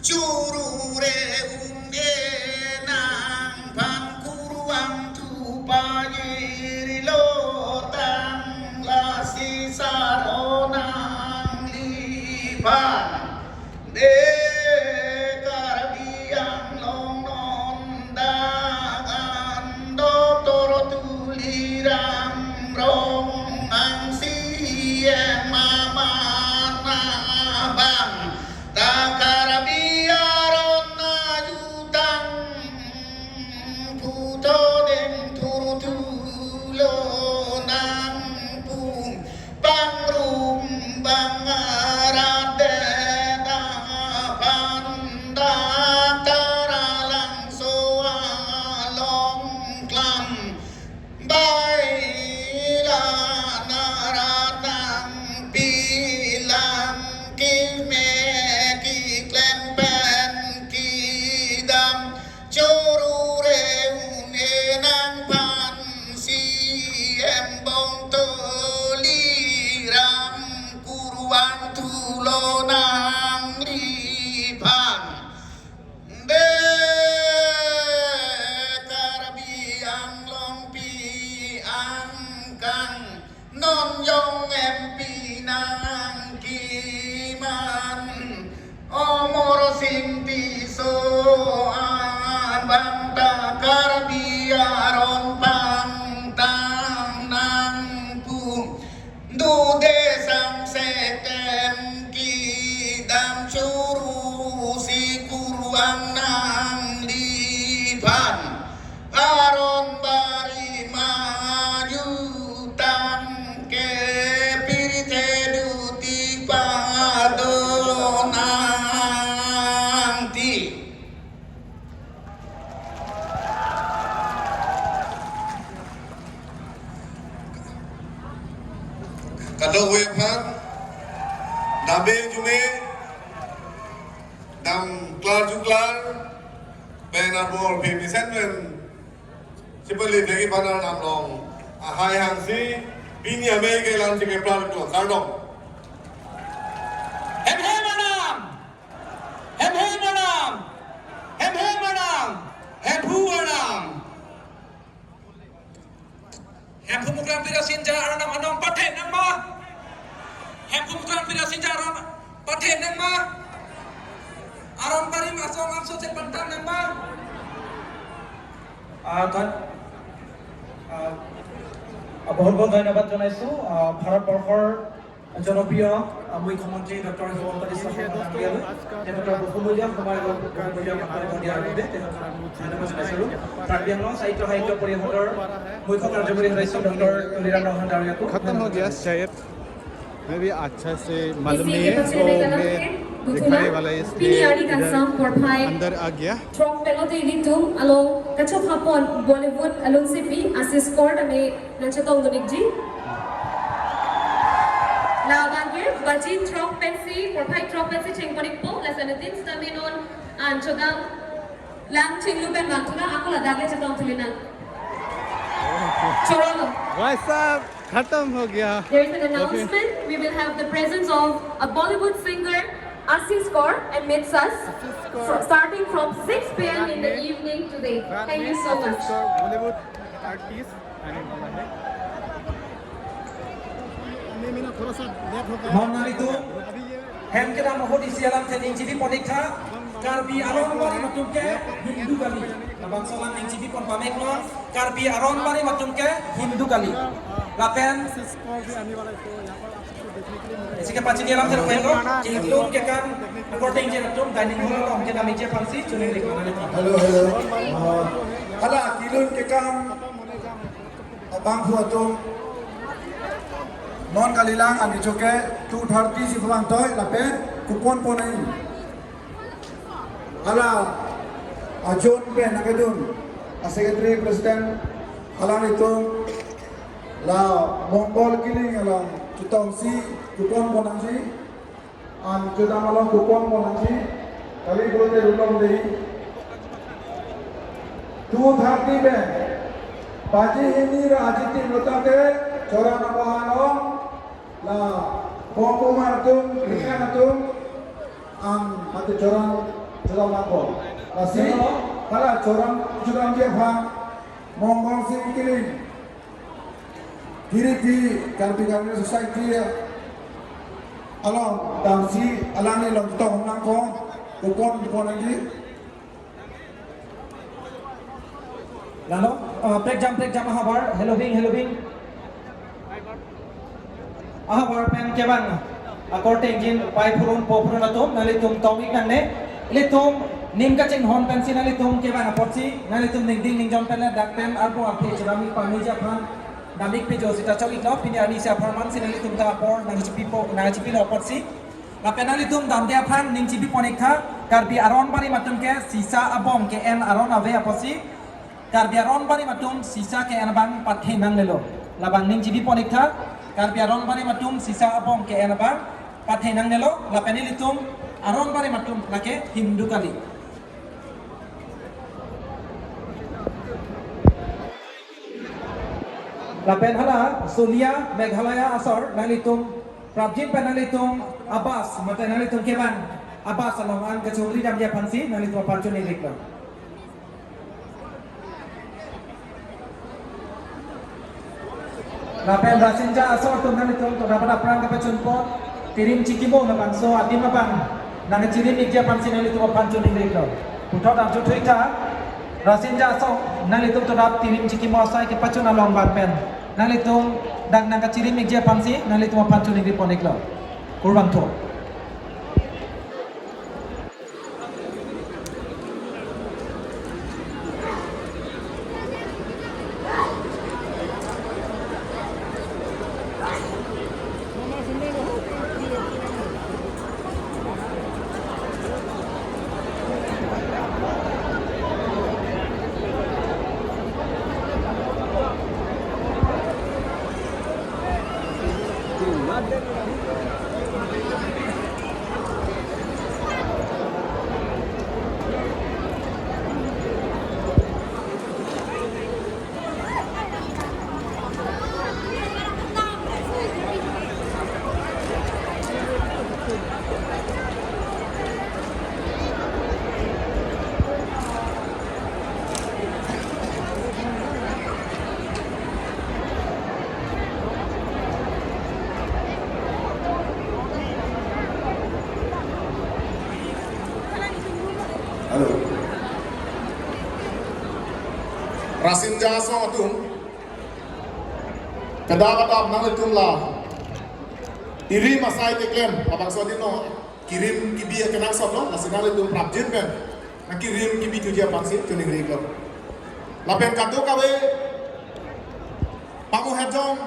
Curu reunge nang pangkuruang tupayiri lotang lasi saronang lipan de karabiang long non dangan doktor tulirang rong ang siyang mamana bang takarabiaron na yutang puto deng turutulo ng pung pangrumbang arate na panda taralang soalong klam baila naratang pilang kime kiklempen kidam curure unenang pan siembong toliram kuruan tulonang lipan de karabiang lompi angkang non yong empinang kiman omoro simpiso banta karabiaron pangtang nang pung dude sang setem kidam curu si kuruang nang lipan aron bari mayutang ke pirite duti padonang ti Kadang webhan, dabe jume, dam klar juklar, benabor pemisen men, sipali lagi pada namlong, ahai hangsi, bini ame ke lanci ke klar juklar, kardong. Hem hem manam, hem hem manam, hem hem manam, hem hu manam. Hem pumukan pira sinja aranam anong pathe nama. Hem pumukan pira sinja aran pathe nama. Aron pari masong amso se pantang nama. বহুত বহুত ধন্যবাদ জনাইছো ভাৰতবৰ্ষৰ জনপ্ৰিয় মুখ্যমন্ত্ৰী doctor Himanta Biswa Sarma ডাঙৰীয়ালৈ তেখেতৰ বহুমূলীয়া সময় আৰু বহুমূলীয়া বক্তব্য দিয়াৰ বাবে তেখেতক ধন্যবাদ জনাইছিলোঁ কাৰ্বি আংলং সাহিত্য পৰিষদৰ মুখ্য কাৰ্যবাহী সদস্য ডক্টৰ তুলিৰাম ৰহমান ডাঙৰীয়াকো खत्म हो गया शायद मैं भी अच्छा से मालूम नहीं है तो मैं दिखाने वाला इसलिए अंदर आ गया Trong pelotay dito, along kachok hapon Bollywood along sipi assist court ame nanchatong dunigji. Lawagir bajin trong pensi porpai trong pensi chengponik po lasanatin staminon anchodam lang chingluben mantuna ako ladagay chatong tulinan. Chorolo. भाई साहब खत्म हो गया There is an announcement. We will have the presence of a Bollywood singer, Assis Kaur, amidst us, starting from 6 p.m. in the evening today. Thank you so much. Bollywood artist आने वाला है मेरा थोड़ा सा लेट हो गया মন্নালিতো হেম কেনা মহত ইসিয়ালাম থেনিং জিবি পনীক্ষা কাৰ্বি আৰংবাৰী মাতুমকে হিন্দু কালি বাংসলাম নিং জিবি পন পামেকনো কাৰ্বি আৰংবাৰী মাতুমকে হিন্দু কালি লাপেন स्कोर भी आने वाला है तो यहाँ पर आप सबको देखने के लिए मिलेगा Isike pachin yalam ter pendo jinglung ke kan recording je natum dining hall ko ke nami je pansi chune lik mana lagi Hello. Hala kilun ke kam abang huatung non kalilang ani choke 230 si phang toy lape kupon ponai. Hala ajon pe nakadun secretary president hala itu la mongol kiling ala chutong si kupon ponang si an chudam ala kupon ponang si kali bolte rulong dei 230 पे पाजी हिनी राजिति नोता के चोरा नवानो ला cocoa मारतुम क्रिया Natung am mati चोरा Sudah lapor. Masih para curang dia Pak Mongol si kirim. Kiri di kanti society ya. Alam damsi alani long tong nang ko kupon lagi. Lalu break jam ahabar hello bing ahabar pen keban akorte engine pai purun popurun atom nalitum tomik nanne litum nim ka ching hon pensi nalitum keban apotsi nalitum ning jon pen dak pen arbo ape cerami pamija phan damik pe josita chawik no pini ani sia pharman sinalitum ta por nang chipipo na chipino apotsi la penalitum dam dia phan ning chipi ponikha karbi aron bari matum ke sisa abom ke en aron ave apotsi Karbiaron bari matum sisa ke anabang pathe nang lelo labang ning jibi ponikha karbiaron bari matum sisa abong ke anabang pathe nang lelo lapeni litum aron bari matum lake hindu kali lapen hala Sulia Meghalaya asor nalitum Prabjit penalitum Abbas mata nalitum keban Abbas alongan kecuri jam dia pansi nalitum parcun ilikla Lapen Rasinja asal tunan itu dapat perang ke Pecunpot tirim cikimo na bangso atim abang nang cirim ikja pansin itu pancun ingreklo putot am chutrika Rasinja asal nang itu dapat tirim cikimo asai ke pacun along barpen nang itu dang nang cirim ikja pansin nang itu pancun ingreklo kurban to Halo. Rasin jaso tum. Kadang-kadang nang tum lah. Iri masai teklem, abang sodino kirim kibi kenang sobno, nasional tum prabjit kan. Nak kirim kibi tujuh pansi tuning reglo. Lapen kado kawe. Pamu hejong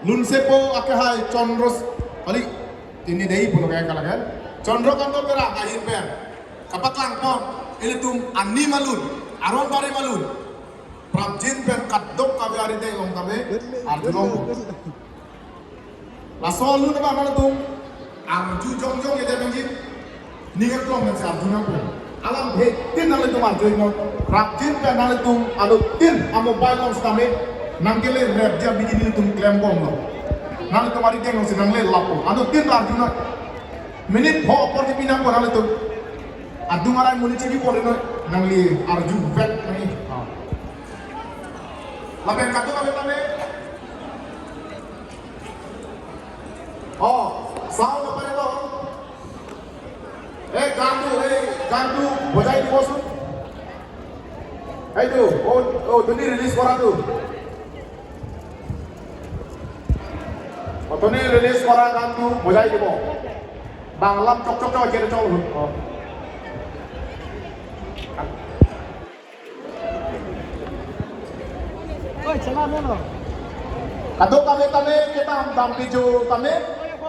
lunsepo akahai chondros kali ini dei puno kaya kalagan. Chondro kantor pera ahin pen. Kapak langpon ini tum ani malun, aron bari malun. Prabjin pen kadok kabe ari dei long kabe arjulong. La solu na ba mana tum arju jong ya debenjin. Ningat long men arjulong pen. Alam he tin nale tum arjulong. Prabjin pen nale tum adu tin amo bailong stame nangkele repja bidini tum klempong lo. Nale tum ari dei long sinangle lapo. Adu tin arjulong. Minit ho por di pinang ko nale tum. Adu marai muni cibi pore no nangli arju vet nani. Lapen katu kabe tame. Oh, sound apa ni lo? Gantu, bojai di bosu. Tu, oh, tu ni release kora tu. Oh, tu ni release kora gantu, bojai di bo. Bang lam cok kira cok. Oh. Kadok kami kita ham piju kami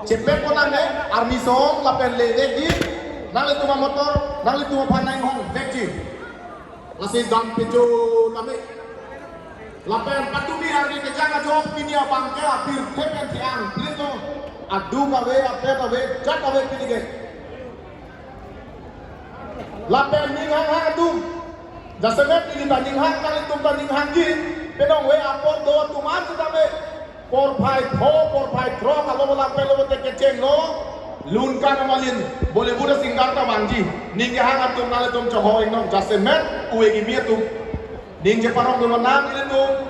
cepet ko nang army song lapen le di nang itu motor nang itu panai hong dekji masih dam piju kami lapen patumi hari ke jaga job ini abang ke apir tepen tiang itu adu kawe jat kawe pilih ke lapen ning hang adu jasemet ini banding hang kali itu banding hanggi penong we apor do tuman tetapi por phai tro kalau bola pelo te keceng no Lunka Nomalin, Bollywood singer Tawanji, Ninja Hangatum Nalatum Chahoy, no, Jasemet, Uegimiatum, Ninja Parong Dumanang Ilitum,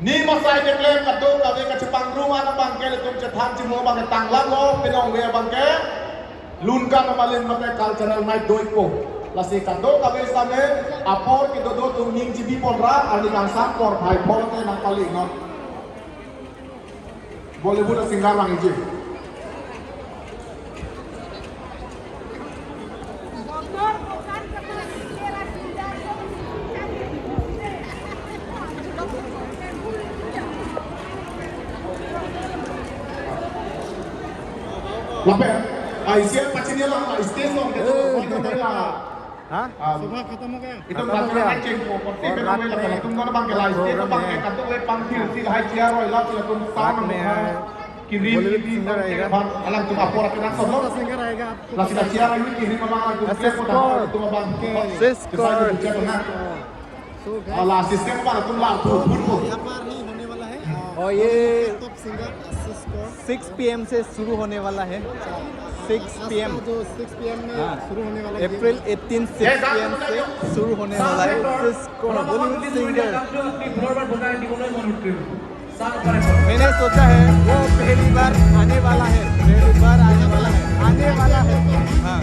Nima Sai de Claim Katu, Kavika Chipang Ruma, Bankel, Chatan Chimo Bangatang Lago, Pinong Rea Banke, Lunka Nomalin Mate Cultural Night Doipo. Lasi Katu, Kavisame, Apor, Kidodo, Ning Chibi Porra, Alikan Sampor, Pai Porte, Nakali, no. Bollywood singer Langji. Lape, Aisyah pacinya lah, stage song gitu, हाँ सुबह खत्म हो गया itu bangkai hancing ko, pasti benar benar kalau tuh nggak bangkai lain, itu bangkai katu le panggil si hai cia roy lah, si tuh sama kiri kiri alam tuh apa orang kena solo, singer आएगा lah si cia roy kiri memang tuh dia pun dah tuh bangkai, lah sistem apa tuh lah tuh pun और ये top singer 6 PM से शुरू होने वाला है 6 PM जो 6 PM में शुरू होने वाला है अप्रैल 18 6 PM से शुरू होने वाला है सिस्को बॉलीवुड सिंगर मैंने सोचा है वो पहली बार आने वाला है हाँ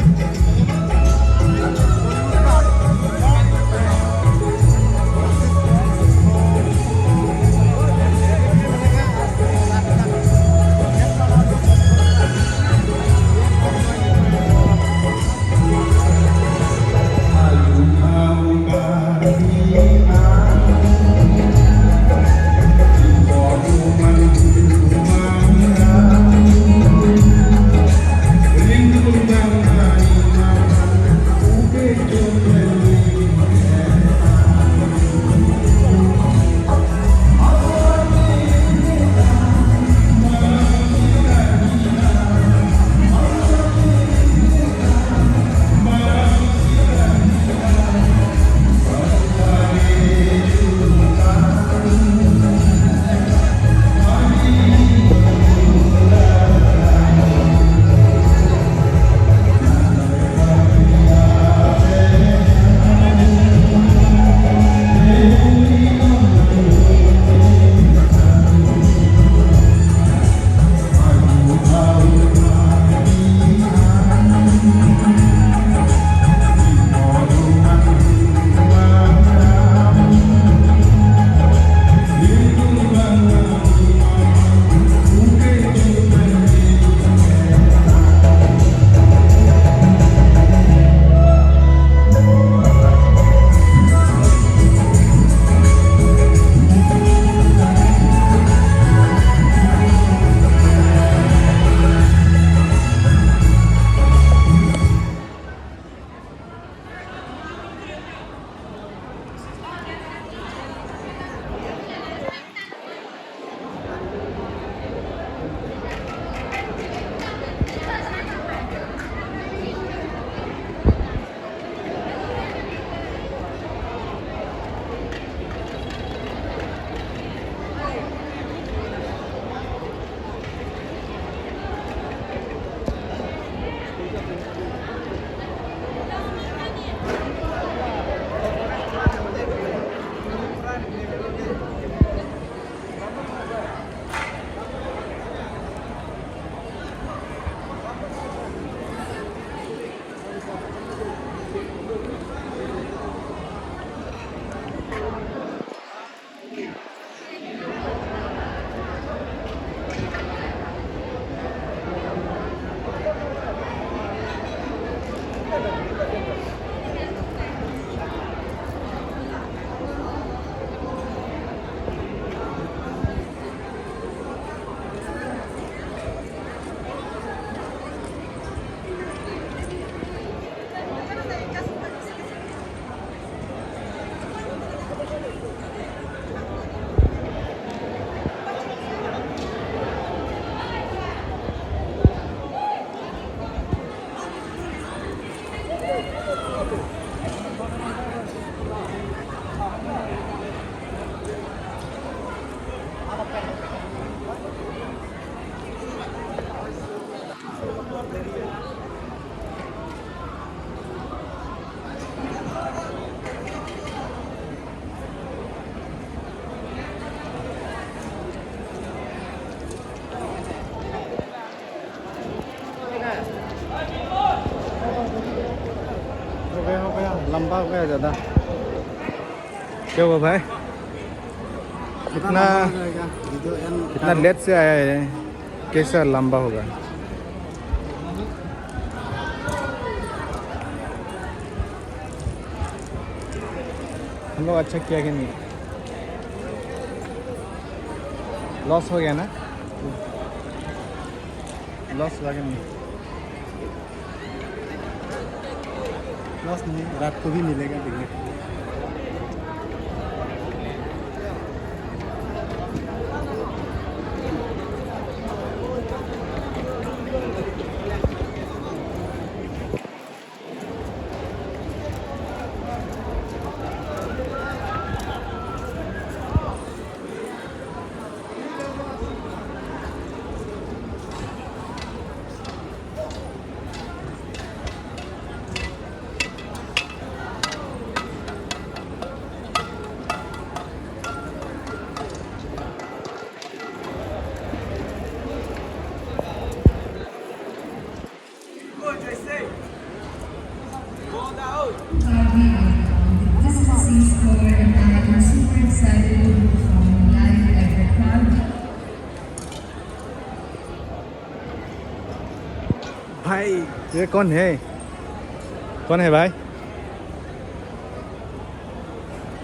हो गया लंबा हो गया ज़्यादा। क्या हुआ भाई? कितना लेट से आया है, कैसा लंबा होगा? हम लोग अच्छा किया कि नहीं? लॉस हो गया ना? लॉस हुआ कि नहीं? लॉस नहीं, रात को भी मिलेगा ticket. This is a C-score and I am super excited to perform live at the crowd. भाई ये कौन है? कौन है भाई?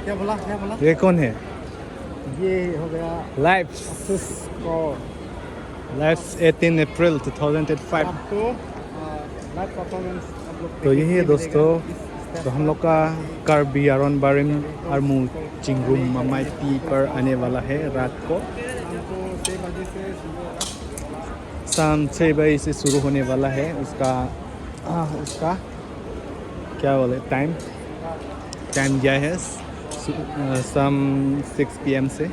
क्या बोला? ये कौन है? ये हो गया लाइव स्कोर। लाइव 18 अप्रैल 2005। आपको लाइव परफॉर्मेंस आप लोग तो यही है दोस्तों, तो हम लोग का कार्बी आरोन बारिम आर्मू चिंगरूम ममाइती पर आने वाला है रात को। हमको 6 बजे से शुरू होगा। शाम 6 बजे से शुरू होने वाला है। उसका क्या बोले टाइम दिया है शाम 6 PM से।